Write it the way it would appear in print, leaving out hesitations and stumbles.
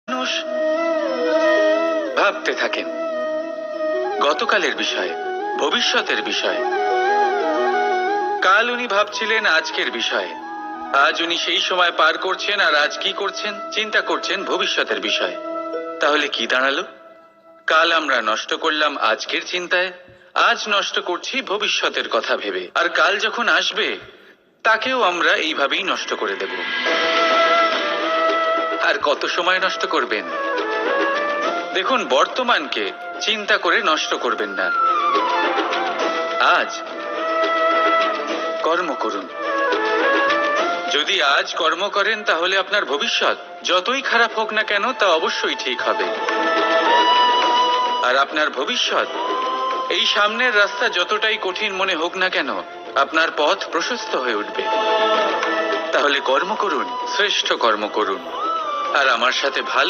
মানুষ ভাবতে থাকেন গতকালের বিষয়ে, ভবিষ্যতের বিষয়ে। কাল উনি ভাবছিলেন আজকের বিষয়ে, আজ উনি সেই সময় পার করছেন, আর আজ কি করছেন? চিন্তা করছেন ভবিষ্যতের বিষয়ে। তাহলে কি দাঁড়ালো? কাল আমরা নষ্ট করলাম আজকের চিন্তায়, আজ নষ্ট করছি ভবিষ্যতের কথা ভেবে, আর কাল যখন আসবে তাকেও আমরা এইভাবেই নষ্ট করে দেব। আর কত সময় নষ্ট করবেন? দেখুন, বর্তমানকে চিন্তা করে নষ্ট করবেন না। আজ কর্ম করুন। যদি আজ কর্ম করেন তাহলে আপনার ভবিষ্যৎ যতই খারাপ হোক না কেন তা অবশ্যই ঠিক হবে। আর আপনার ভবিষ্যৎ, এই সামনের রাস্তা যতটাই কঠিন মনে হোক না কেন, আপনার পথ প্রশস্ত হয়ে উঠবে। তাহলে কর্ম করুন, শ্রেষ্ঠ কর্ম করুন, আর আমার সাথে ভালো